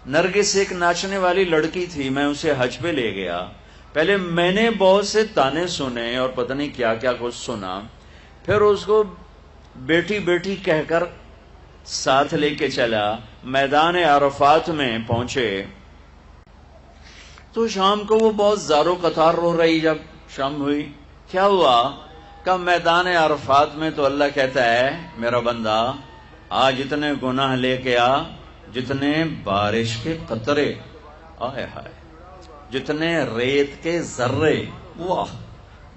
نرگس ایک ناچنے والی لڑکی تھی، میں اسے حج پہ لے گیا. پہلے میں نے بہت سے تانے سنے اور پتہ نہیں کیا کیا کچھ سنا، پھر اس کو بیٹی بیٹی کہہ کر ساتھ لے کے چلا. میدان عرفات میں پہنچے تو شام کو وہ بہت زارو قطار رو رہی. جب شام ہوئی کیا ہوا؟ کہ میدان عرفات میں تو اللہ کہتا ہے میرا بندہ آج اتنے گناہ لے کے آ جتنے بارش کے قطرے، آئے ہائے، جتنے ریت کے ذرے، واہ،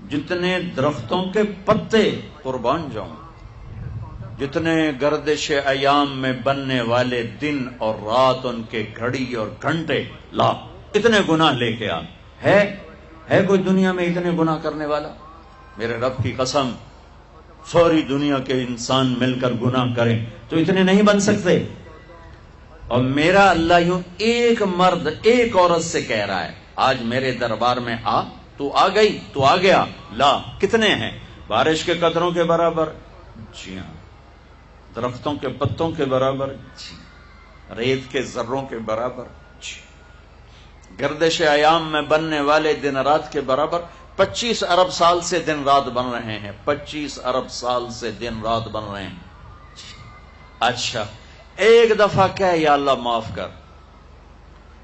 جتنے درختوں کے پتے، قربان جاؤں، جتنے گردش ایام میں بننے والے دن اور رات، ان کے گھڑی اور گھنٹے، لا اتنے گناہ لے کے آ. ہے کوئی دنیا میں اتنے گناہ کرنے والا؟ میرے رب کی قسم، ساری دنیا کے انسان مل کر گناہ کریں تو اتنے نہیں بن سکتے. اور میرا اللہ یوں ایک مرد ایک عورت سے کہہ رہا ہے آج میرے دربار میں آ، تو آ گئی، تو آ گیا، لا کتنے ہیں؟ بارش کے قطروں کے برابر، جی ہاں، درختوں کے پتوں کے برابر، جی، ریت کے ذروں کے برابر، جی، گردش ایام میں بننے والے دن رات کے برابر. 25 ارب سال سے دن رات بن رہے ہیں، 25 ارب سال سے دن رات بن رہے ہیں. اچھا، ایک دفعہ کہے یا اللہ معاف کر،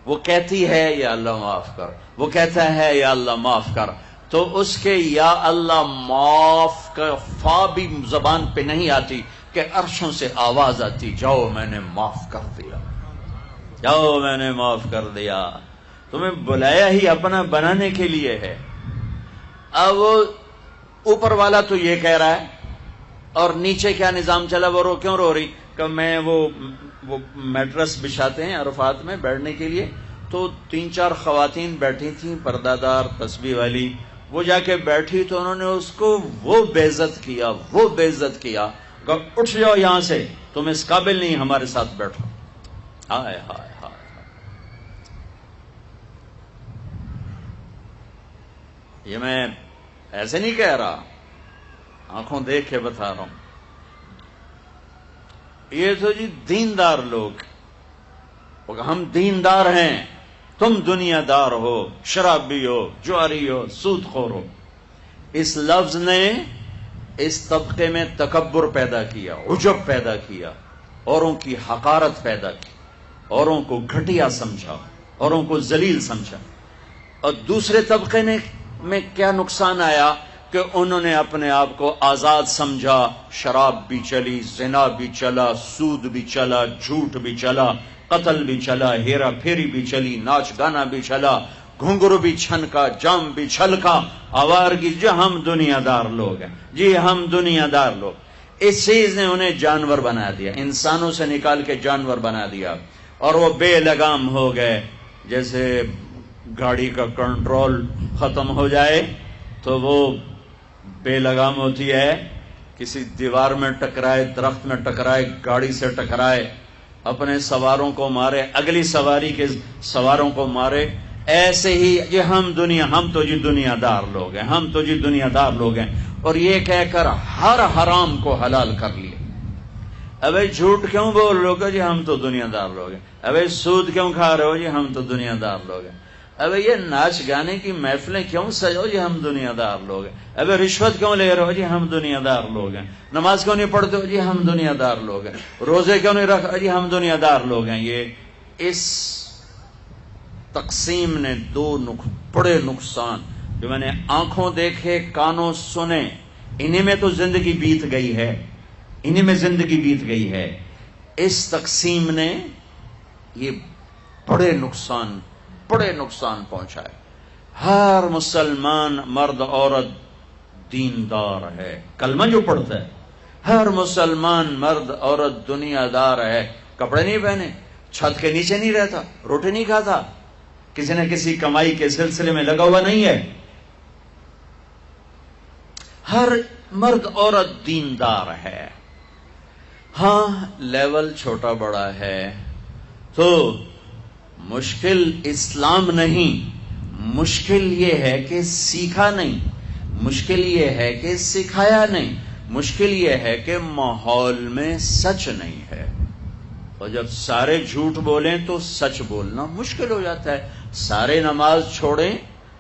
وہ کہتی ہے یا اللہ معاف کر، وہ کہتا ہے یا اللہ معاف کر، تو اس کے یا اللہ معاف کا فا بھی زبان پہ نہیں آتی کہ عرشوں سے آواز آتی، جاؤ میں نے معاف کر دیا، جاؤ میں نے معاف کر دیا. تمہیں بلایا ہی اپنا بنانے کے لیے ہے. اب اوپر والا تو یہ کہہ رہا ہے اور نیچے کیا نظام چلا، وہ کیوں رو رہی؟ کہ میں وہ میٹرس بچھاتے ہیں عرفات میں بیٹھنے کے لیے، تو 3-4 خواتین بیٹھی تھیں پردہ دار تسبیح والی، وہ جا کے بیٹھی تو انہوں نے اس کو وہ بے عزت کیا، وہ بے عزت کیا کہ اٹھ جاؤ یہاں سے، تم اس قابل نہیں ہمارے ساتھ بیٹھو. ہائے ہائے ہائے، یہ میں ایسے نہیں کہہ رہا، آنکھوں دیکھ کے بتا رہا ہوں. یہ تو جی دیندار لوگ، ہم دیندار ہیں، تم دنیا دار ہو، شرابی ہو، جواری ہو، سود خور ہو. اس لفظ نے اس طبقے میں تکبر پیدا کیا، عجب پیدا کیا، اوروں کی حقارت پیدا کی، اوروں کو گھٹیا سمجھا، اوروں کو ذلیل سمجھا. اور دوسرے طبقے میں کیا نقصان آیا کہ انہوں نے اپنے آپ کو آزاد سمجھا. شراب بھی چلی، زنا بھی چلا، سود بھی چلا، جھوٹ بھی چلا، قتل بھی چلا، ہیرا پھیری بھی چلی، ناچ گانا بھی چلا، گھنگرو بھی چھنکا، جام بھی چھلکا، آوارگی. جو ہم دنیا دار لوگ ہیں، جی ہم دنیا دار لوگ. اس چیز نے انہیں جانور بنا دیا، انسانوں سے نکال کے جانور بنا دیا، اور وہ بے لگام ہو گئے. جیسے گاڑی کا کنٹرول ختم ہو جائے تو وہ بے لگام ہوتی ہے، کسی دیوار میں ٹکرائے، درخت میں ٹکرائے، گاڑی سے ٹکرائے، اپنے سواروں کو مارے، اگلی سواری کے سواروں کو مارے. ایسے ہی یہ ہم تو جی دنیا دار لوگ ہیں، ہم تو جی دنیا دار لوگ ہیں، اور یہ کہہ کر ہر حرام کو حلال کر لیا. ابے جھوٹ کیوں بول رہے ہو؟ جی ہم تو دنیا دار لوگ ہیں. ابے سود کیوں کھا رہے ہو؟ جی ہم تو دنیا دار لوگ ہیں. ابے یہ ناچ گانے کی محفلیں کیوں سجاؤ؟ جی ہم دنیا دار لوگ ہیں. ابے رشوت کیوں لے رہے ہو؟ جی ہم دنیا دار لوگ ہیں. نماز کیوں نہیں پڑھتے ہو؟ جی ہم دنیا دار لوگ ہیں. روزے کیوں نہیں رکھ؟ جی ہم دنیا دار لوگ ہیں. یہ اس تقسیم نے 2 بڑے نقصان جو میں نے آنکھوں دیکھے، کانوں سنے، انہی میں تو زندگی بیت گئی ہے، انہی میں زندگی بیت گئی ہے. اس تقسیم نے یہ بڑے نقصان پہنچائے. ہر مسلمان مرد عورت دیندار ہے، کلمہ جو پڑھتا ہے، ہر مسلمان مرد عورت دنیا دار ہے. کپڑے نہیں پہنے، چھت کے نیچے نہیں رہتا، روٹی نہیں کھاتا، کسی نہ کسی کمائی کے سلسلے میں لگا ہوا نہیں ہے. ہر مرد عورت دیندار ہے. ہاں لیول چھوٹا بڑا ہے تو مشکل اسلام نہیں، مشکل یہ ہے کہ سیکھا نہیں، مشکل یہ ہے کہ سکھایا نہیں، مشکل یہ ہے کہ ماحول میں سچ نہیں ہے. اور جب سارے جھوٹ بولیں تو سچ بولنا مشکل ہو جاتا ہے، سارے نماز چھوڑیں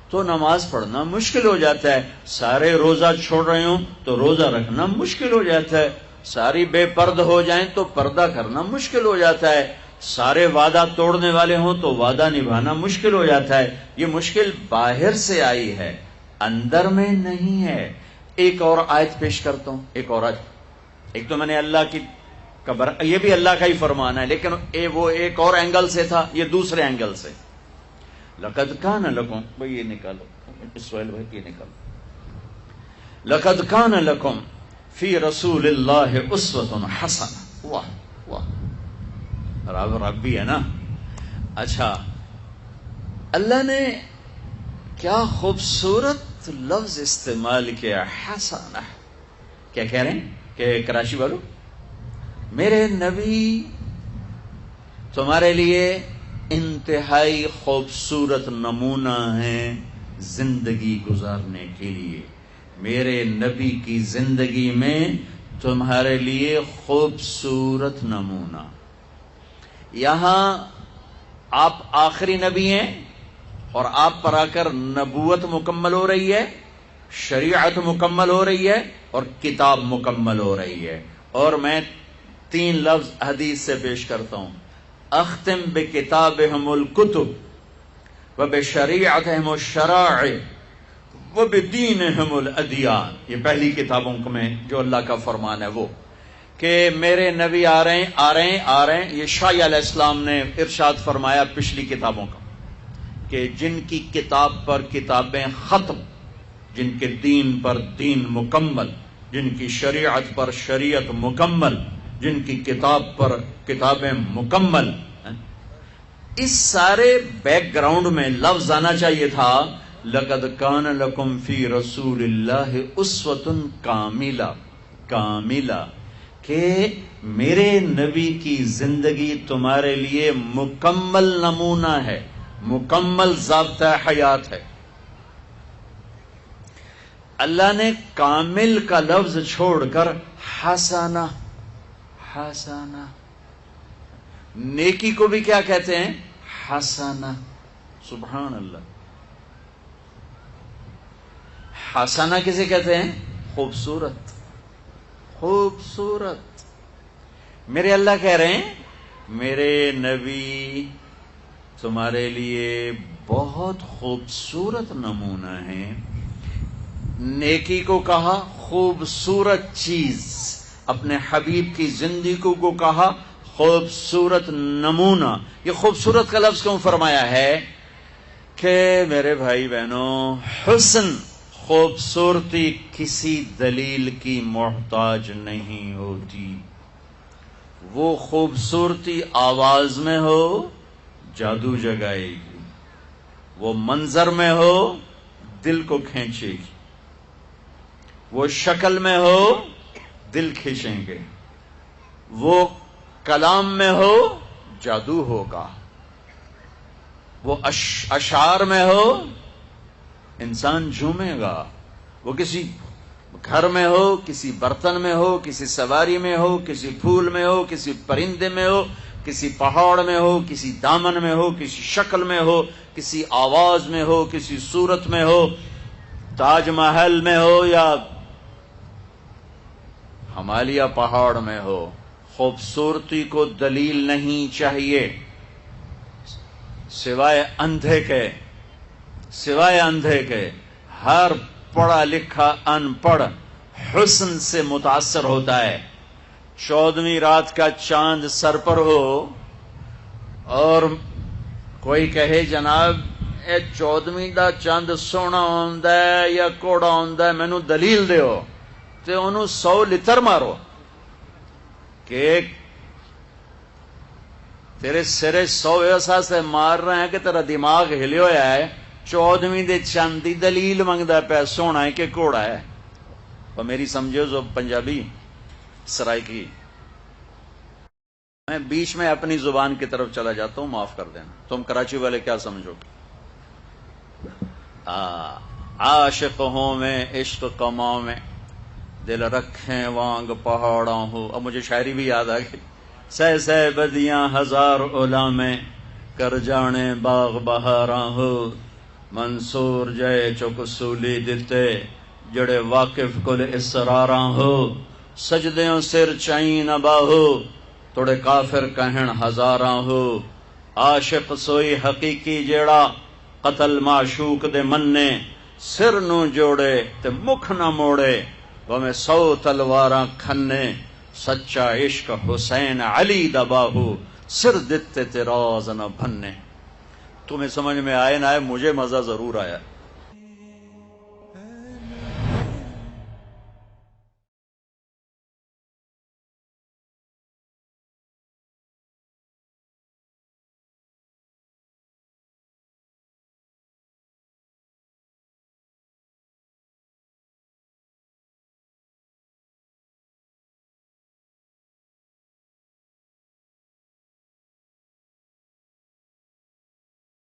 تو نماز پڑھنا مشکل ہو جاتا ہے، سارے روزہ چھوڑ رہے ہوں تو روزہ رکھنا مشکل ہو جاتا ہے، ساری بے پرد ہو جائیں تو پردہ کرنا مشکل ہو جاتا ہے، سارے وعدہ توڑنے والے ہوں تو وعدہ نبھانا مشکل ہو جاتا ہے۔ یہ مشکل باہر سے آئی ہے، اندر میں نہیں ہے۔ ایک اور آیت پیش کرتا ہوں، ایک اور آیت۔ ایک تو میں نے اللہ کی یہ بھی اللہ کا ہی فرمان ہے، لیکن وہ ایک اور اینگل سے تھا، یہ دوسرے اینگل سے۔ لقد کان لکم، بھائی یہ نکالو، اسرائیل بھائی یہ نکالو۔ لقد کان لکم فی رسول اللہ اسوۃ حسنہ۔ واہ واہ، رب بھی ہے نا۔ اچھا، اللہ نے کیا خوبصورت لفظ استعمال کیا، حسنہ۔ کیا کہہ رہے ہیں کہ کراچی والوں، میرے نبی تمہارے لیے انتہائی خوبصورت نمونہ ہیں زندگی گزارنے کے لیے، میرے نبی کی زندگی میں تمہارے لیے خوبصورت نمونہ۔ یہاں آپ آخری نبی ہیں اور آپ پر آ کر نبوت مکمل ہو رہی ہے، شریعت مکمل ہو رہی ہے اور کتاب مکمل ہو رہی ہے۔ اور میں 3 لفظ حدیث سے پیش کرتا ہوں، اختم بکتابہم الکتب وبشریعتہم الشرائع وبدینہم الادیان۔ یہ پہلی کتابوں میں جو اللہ کا فرمان ہے وہ کہ میرے نبی آ رہے ہیں۔ یہ شاہ علیہ السلام نے ارشاد فرمایا پچھلی کتابوں کا کہ جن کی کتاب پر کتابیں ختم، جن کے دین پر دین مکمل، جن کی شریعت پر شریعت مکمل، جن کی کتاب پر کتابیں مکمل۔ اس سارے بیک گراؤنڈ میں لفظ آنا چاہیے تھا لقد کان لکم فی رسول اللہ اسوۃ کاملہ، کاملہ، کہ میرے نبی کی زندگی تمہارے لیے مکمل نمونہ ہے، مکمل ضابطہ حیات ہے۔ اللہ نے کامل کا لفظ چھوڑ کر حسنہ، حسنہ، نیکی کو بھی کیا کہتے ہیں؟ حسنہ۔ سبحان اللہ، حسنہ کسے کہتے ہیں؟ خوبصورت، خوبصورت۔ میرے اللہ کہہ رہے ہیں میرے نبی تمہارے لیے بہت خوبصورت نمونہ ہیں۔ نیکی کو کہا خوبصورت چیز، اپنے حبیب کی زندگی کو کہا خوبصورت نمونہ۔ یہ خوبصورت کا لفظ کیوں فرمایا ہے کہ میرے بھائی بہنوں، حسن، خوبصورتی کسی دلیل کی محتاج نہیں ہوتی۔ وہ خوبصورتی آواز میں ہو جادو جگائے گی، وہ منظر میں ہو دل کو کھینچے گی، وہ شکل میں ہو دل کھینچیں گے، وہ کلام میں ہو جادو ہوگا، وہ اشعار میں ہو انسان جھومے گا، وہ کسی گھر میں ہو، کسی برتن میں ہو، کسی سواری میں ہو، کسی پھول میں ہو، کسی پرندے میں ہو، کسی پہاڑ میں ہو، کسی دامن میں ہو، کسی شکل میں ہو، کسی آواز میں ہو، کسی صورت میں ہو، تاج محل میں ہو یا ہمالیہ پہاڑ میں ہو، خوبصورتی کو دلیل نہیں چاہیے سوائے اندھے کے، سوائے اندھے کے۔ ہر پڑھا لکھا ان پڑھ حسن سے متاثر ہوتا ہے۔ 14ویں رات کا چاند سر پر ہو اور کوئی کہے جناب اے 14ویں دا چاند سونا ہوندا ہے یا کوڑا ہوندا ہے، مینوں دلیل دیو، تے انہوں 100 لتر مارو کہ تیرے سرے 100 ایسا سے مار رہے ہیں کہ تیرا دماغ ہلے ہویا ہے۔ 14ویں دے چاند دی دلیل منگدا پیا سونا ہے کہ کوڑا ہے۔ اور میری سمجھو جو پنجابی سرائکی، میں بیچ میں اپنی زبان کی طرف چلا جاتا ہوں، معاف کر دینا، تم کراچی والے کیا سمجھو گے؟ عاشق ہوں میں عشق کماں میں، دل رکھیں وانگ پہاڑاں ہو۔ اب مجھے شاعری بھی یاد آ گئی، سہ سہ بدیاں ہزار اولا میں کر جانے باغ بہاراں ہو منصور جے چک سولی دتے جڑے واقف کل اسراراں ہو سجدیوں سر چائیں نہ باہو توڑے کافر کہن ہزاراں ہو عاشق سوئی حقیقی جیڑا قتل معشوق دے مننے سر نو جوڑے تے مکھ نہ موڑے میں 100 تلواراں کھنے سچا عشق حسین علی دا باہو سر دتے تے راز نہ بھنے۔ تمہیں سمجھ میں آئے نہ آئے، مجھے مزہ ضرور آیا۔